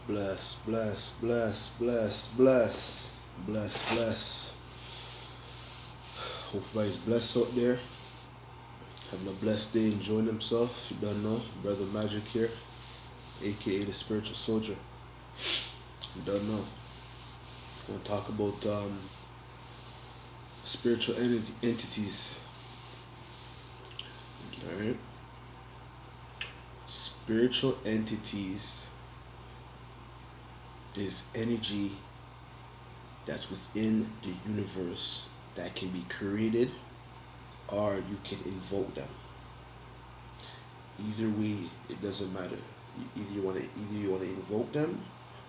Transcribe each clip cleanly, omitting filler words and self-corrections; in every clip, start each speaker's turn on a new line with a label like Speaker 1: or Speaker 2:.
Speaker 1: Bless, bless, bless, bless, bless, bless, bless. Hope everybody's blessed out there. Having a blessed day, enjoying themselves. If you don't know, Brother Magic here, aka the Spiritual Soldier. If you don't know, I want to talk about spiritual entities. Alright? Spiritual entities is energy that's within the universe that can be created or you can invoke them. Either way, it doesn't matter. Either you want to invoke them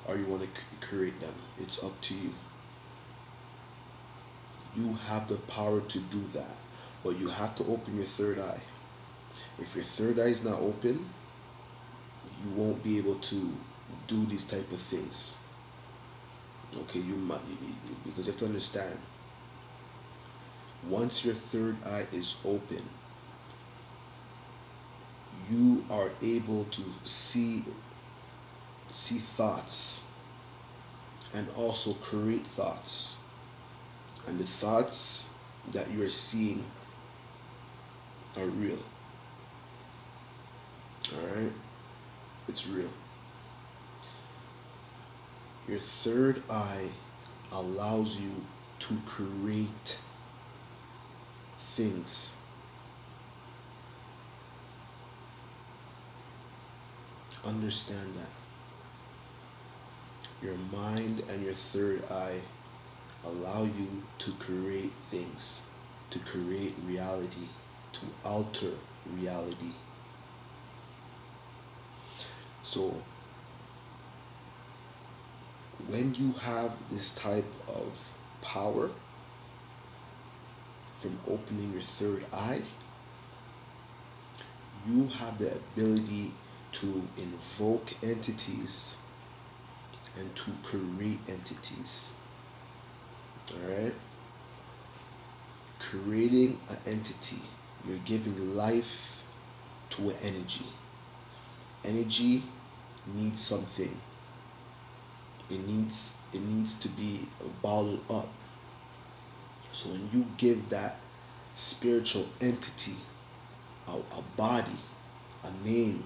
Speaker 1: or you want to create them. It's up to you. You have the power to do that, but you have to open your third eye. If your third eye is not open, you won't be able to do these type of things. Okay, because you have to understand. Once your third eye is open, you are able to see thoughts and also create thoughts. And the thoughts that you are seeing are real. Alright? It's real. Your third eye allows you to create things. Understand that. Your mind and your third eye allow you to create things, to create reality, to alter reality. So, when you have this type of power from opening your third eye, you have the ability to invoke entities and to create entities. Alright? Creating an entity, you're giving life to an energy. Energy needs something. It needs to be bottled up. So when you give that spiritual entity a body, a name,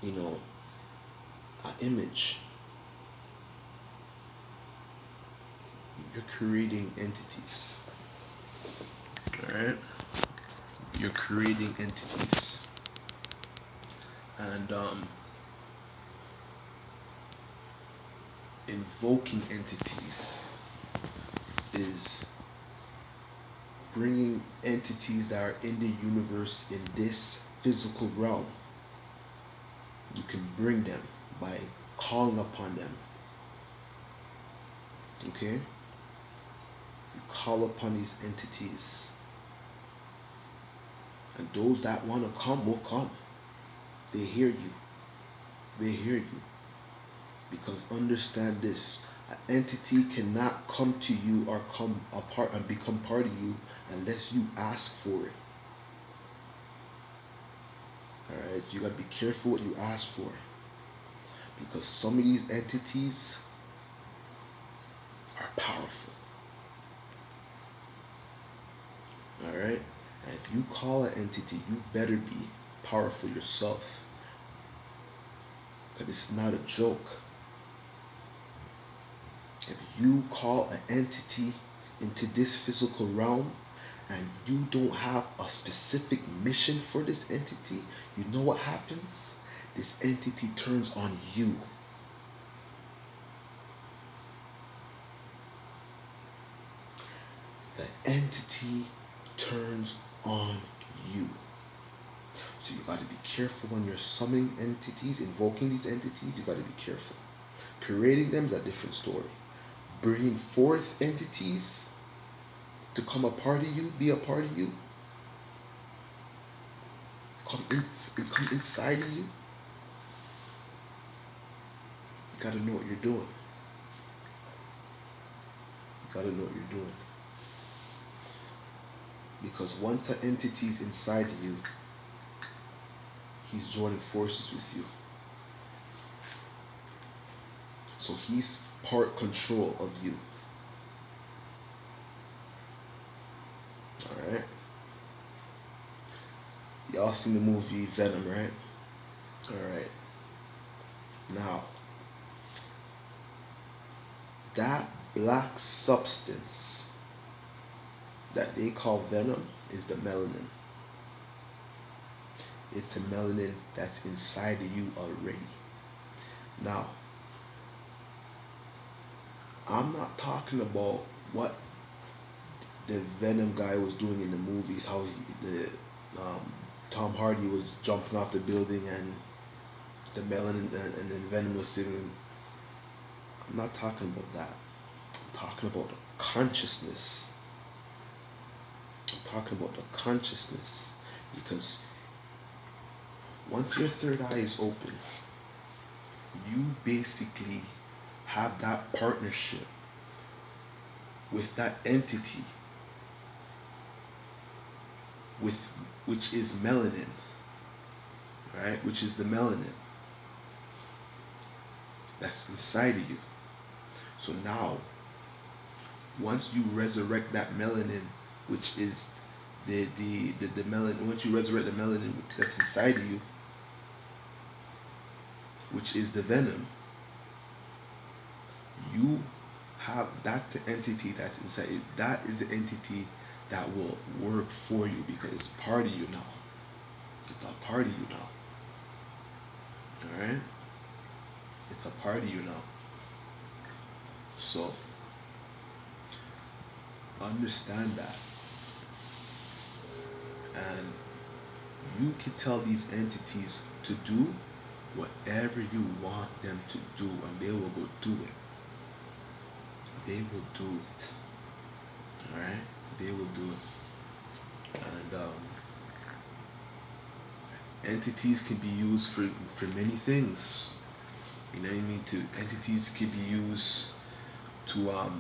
Speaker 1: an image, you're creating entities. Alright? You're creating entities. And invoking entities is bringing entities that are in the universe in this physical realm. You can bring them by calling upon them. Okay? You call upon these entities. And those that want to come will come. They hear you. They hear you. Because understand this, an entity cannot come to you or come apart and become part of you unless you ask for it. Alright, you gotta be careful what you ask for. Because some of these entities are powerful. Alright? And if you call an entity, you better be powerful yourself. Because it's not a joke. If you call an entity into this physical realm and you don't have a specific mission for this entity, you know what happens? This entity turns on you. The entity turns on you. So you gotta be careful when you're summoning entities, invoking these entities, you gotta be careful. Creating them is a different story. Bringing forth entities to come a part of you, be a part of you, come inside of you, you gotta know what you're doing. You gotta know what you're doing. Because once an entity is inside of you, he's joining forces with you. So he's part control of you. Alright? Y'all seen the movie Venom, right? Alright. Now, that black substance that they call venom is the melanin. It's a melanin that's inside of you already. Now, I'm not talking about what the Venom guy was doing in the movies, how Tom Hardy was jumping off the building and the melanin and then Venom was sitting. I'm not talking about that. I'm talking about the consciousness. I'm talking about the consciousness, because once your third eye is open, you basically have that partnership with that entity which is melanin, right? Which is the melanin that's inside of you. So now, once you resurrect that melanin, which is the melanin, once you resurrect the melanin that's inside of you, which is the venom, you have, that's the entity that's inside you. That is the entity that will work for you, because it's part of you now. It's a part of you now. Alright? It's a part of you now. So understand that. And you can tell these entities to do whatever you want them to do, and they will go do it. They will do it. Alright? They will do it. And entities can be used for many things. You know what I mean? Entities can be used to you know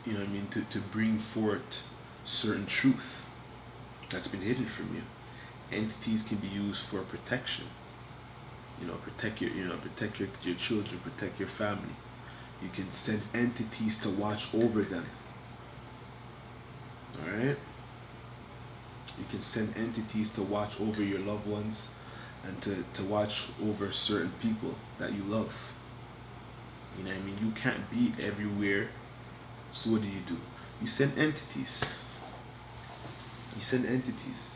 Speaker 1: what I mean, to bring forth certain truth that's been hidden from you. Entities can be used for protection. Protect your children, protect your family. You can send entities to watch over them. Alright? You can send entities to watch over your loved ones and to watch over certain people that you love. You know what I mean? You can't be everywhere. So what do? You send entities. You send entities.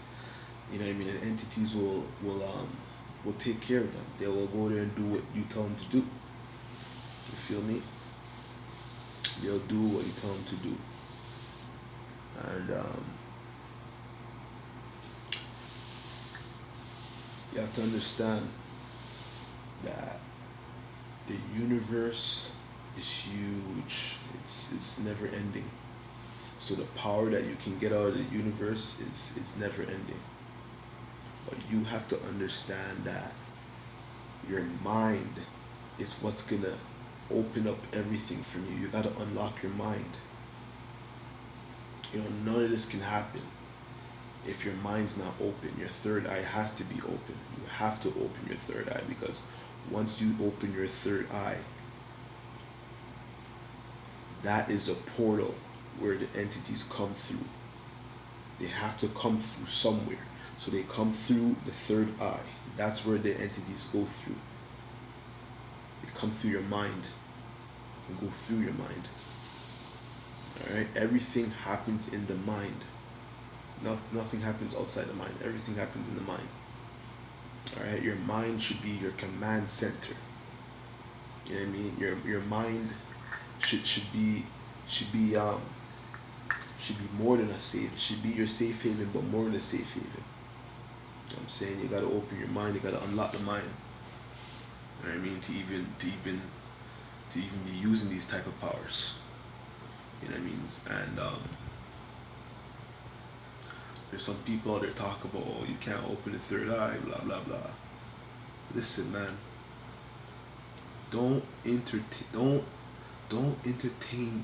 Speaker 1: You know what I mean? And entities will take care of them. They will go there and do what you tell them to do. You feel me? They'll do what you tell them to do. And you have to understand that the universe is huge. It's never ending. So the power that you can get out of the universe is never ending. But you have to understand that your mind is what's gonna open up everything from you. You gotta unlock your mind. None of this can happen if your mind's not open. Your third eye has to be open. You have to open your third eye, because once you open your third eye, that is a portal where the entities come through. They have to come through somewhere. So they come through the third eye. That's where the entities go through. They come through your mind and go through your mind. Alright? Everything happens in the mind. Nothing happens outside the mind. Everything happens in the mind. Alright? Your mind should be your command center. You know what I mean? Your mind should be more than a safe. It should be your safe haven, but more than a safe haven. You know what I'm saying? You gotta open your mind. You gotta unlock the mind. You know what I mean? To even be using these type of powers. You know what I mean? And there's some people out there talk about, oh, you can't open the third eye, blah blah blah. Listen, man. Don't entertain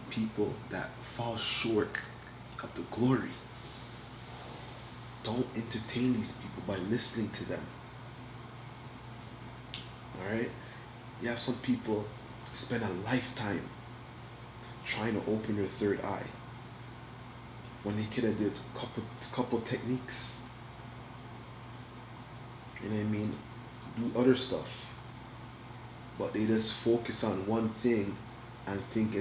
Speaker 1: people that fall short of the glory. Don't entertain these people by listening to them. Alright? You have some people spend a lifetime trying to open your third eye when they could have did couple techniques. You know what I mean? Do other stuff, but they just focus on one thing and think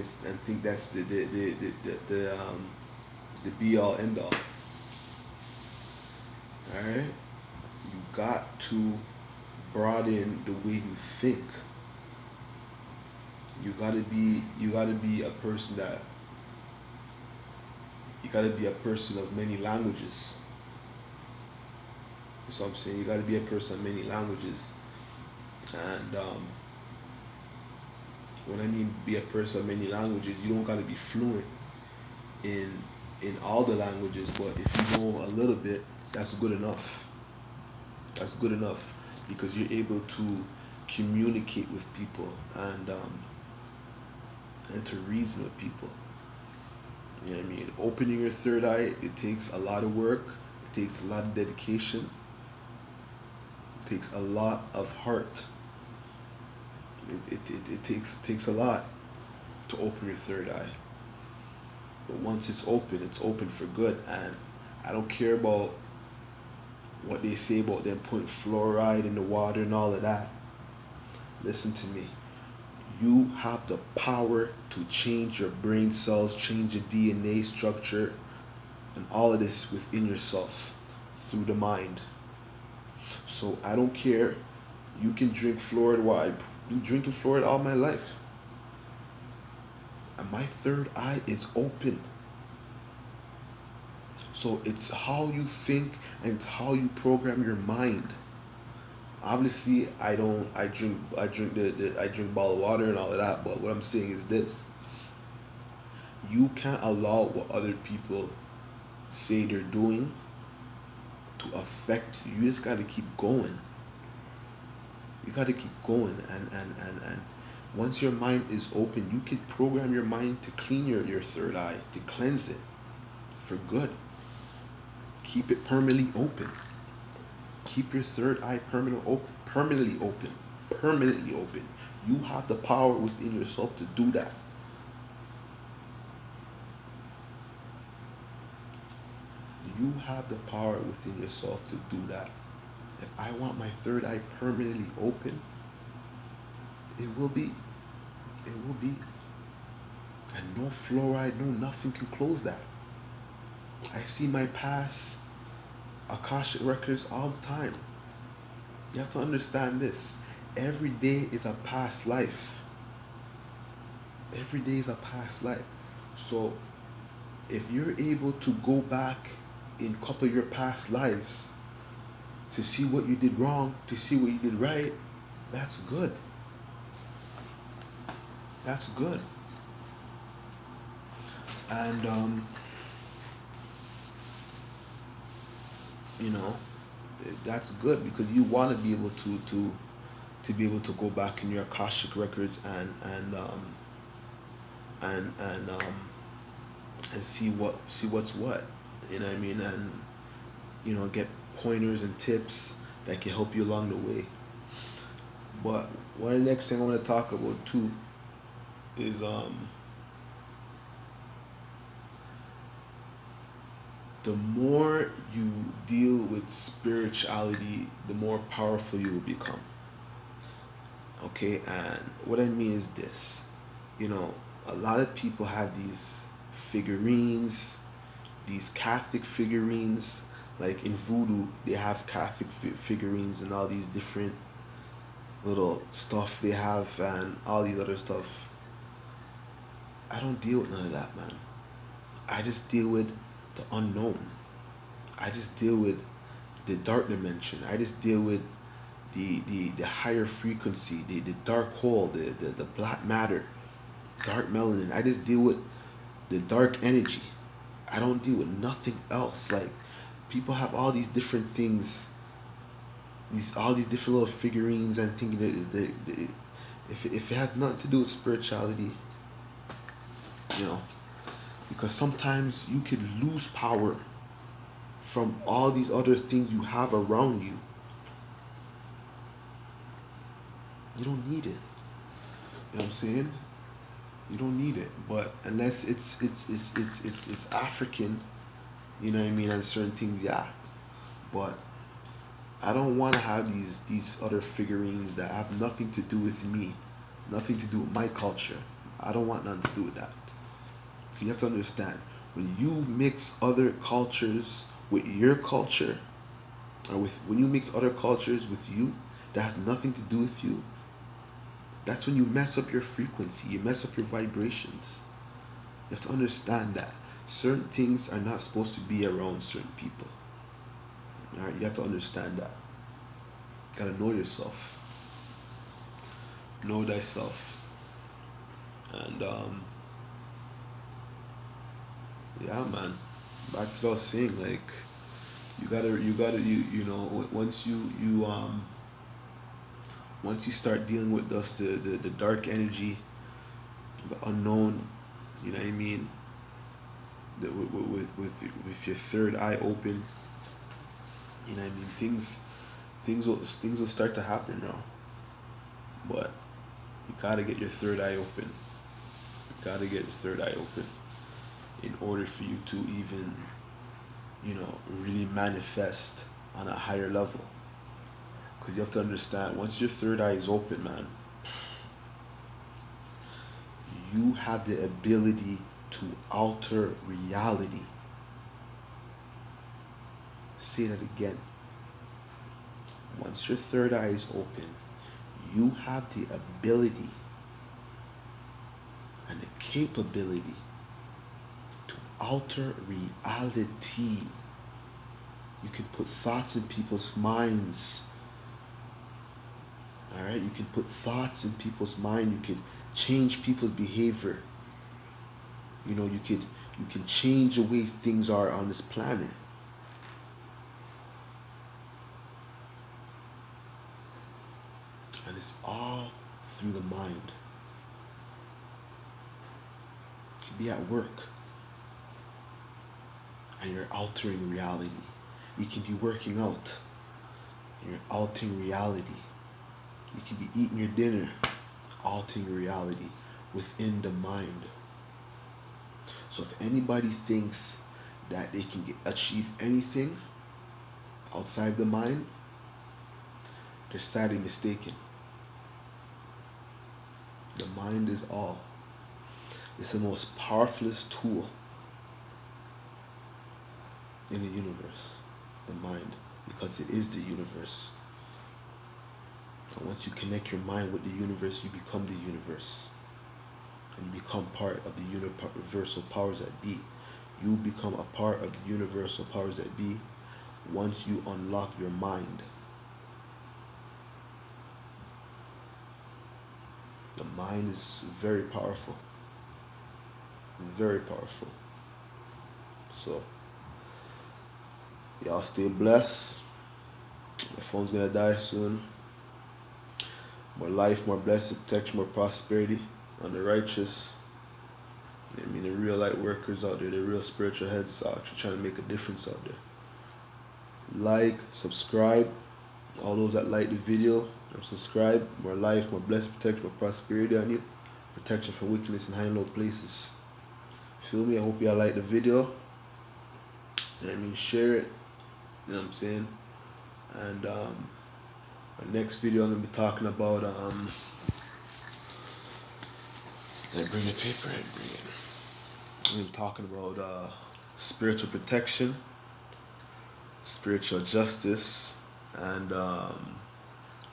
Speaker 1: that's the be all end all. All right, you got to broaden the way you think. You gotta be a person that you gotta be a person of many languages. So I'm saying you gotta be a person of many languages, and when I mean be a person of many languages, you don't gotta be fluent in all the languages, but if you know a little bit, that's good enough. That's good enough because you're able to communicate with people and to reason with people. You know what I mean? Opening your third eye, it takes a lot of work. It takes a lot of dedication. It takes a lot of heart. It takes a lot to open your third eye. But once it's open for good. And I don't care about what they say about them putting fluoride in the water and all of that. Listen to me. You have the power to change your brain cells, change your DNA structure, and all of this within yourself through the mind. So I don't care. You can drink fluoride. Why? I've been drinking fluoride all my life. And my third eye is open. So it's how you think and it's how you program your mind. Obviously, I drink bottled water and all of that, but what I'm saying is this. You can't allow what other people say they're doing to affect you. You just gotta keep going. You gotta keep going and once your mind is open, you can program your mind to clean your third eye, to cleanse it for good. Keep it permanently open. Keep your third eye permanently open. Permanently open. You have the power within yourself to do that. You have the power within yourself to do that. If I want my third eye permanently open, it will be. It will be. And no fluoride, no nothing can close that. I see my past Akashic records all the time. You have to understand this. Every day is a past life. Every day is a past life. So if you're able to go back in a couple of your past lives to see what you did wrong, to see what you did right, that's good. That's good. And you know, that's good because you want to be able to be able to go back in your Akashic records and see what's what. You know what I mean? And get pointers and tips that can help you along the way. But one next thing I want to talk about too is the more you deal with spirituality, the more powerful you will become. Okay, and what I mean is this. A lot of people have these figurines, these Catholic figurines. Like in voodoo, they have Catholic figurines and all these different little stuff they have and all these other stuff. I don't deal with none of that, man. I just deal with the unknown. I just deal with the dark dimension. I just deal with the higher frequency, the dark hole, the black matter, dark melanin. I just deal with the dark energy. I don't deal with nothing else. Like, people have all these different things, all these different little figurines, and thinking that if it has nothing to do with spirituality, because sometimes you could lose power from all these other things you have around you. You don't need it. You know what I'm saying? You don't need it. But unless it's African, you know what I mean, and certain things, yeah. But I don't want to have these other figurines that have nothing to do with me, nothing to do with my culture. I don't want nothing to do with that. You have to understand, when you mix other cultures with your culture, or when you mix other cultures with you that has nothing to do with you, that's when you mess up your frequency, you mess up your vibrations. You have to understand that certain things are not supposed to be around certain people. All right, you have to understand that. You gotta know yourself, know thyself, and yeah, man. Back to what I was saying, like you know, once you start dealing with just the dark energy, the unknown, you know what I mean, with your third eye open, you know what I mean, things will start to happen now. But you gotta get your third eye open. You gotta get your third eye open in order for you to even, you know, really manifest on a higher level. Because you have to understand, once your third eye is open, man, you have the ability to alter reality. Say that again. Once your third eye is open, you have the ability and the capability to alter reality. You can put thoughts in people's minds. All right, you can put thoughts in people's mind. You can change people's behavior. You know, you can change the way things are on this planet. And it's all through the mind. You can be at work and you're altering reality. You can be working out and you're altering reality. You can be eating your dinner, altering reality within the mind. So if anybody thinks that they can achieve anything outside the mind, they're sadly mistaken. The mind is all. It's the most powerfulest tool in the universe, the mind, because it is the universe. And once you connect your mind with the universe, you become the universe. And you become part of the universal powers that be. You become a part of the universal powers that be once you unlock your mind. The mind is very powerful. Very powerful. So, y'all stay blessed. My phone's gonna die soon. More life, more blessing, protection, more prosperity on the righteous. I mean, the real light workers out there, the real spiritual heads out there trying to make a difference out there. Like, subscribe. All those that like the video, subscribe. More life, more blessing, protection, more prosperity on you. Protection from wickedness in high and low places. Feel me? I hope y'all like the video. I mean, share it. You know what I'm saying? And my next video I'm gonna be talking about bring the paper and bring it. I'm gonna be talking about spiritual protection, spiritual justice, and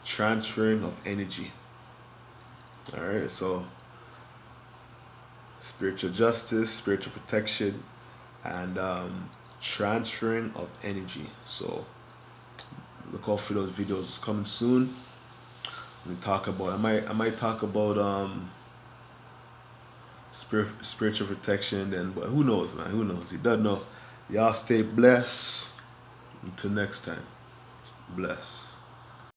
Speaker 1: transferring of energy. Alright, so spiritual justice, spiritual protection, and transferring of energy. So look out for those videos coming soon. We talk about I might talk about spiritual protection, and but who knows, man, who knows, you don't know. Y'all stay blessed until next time. Bless.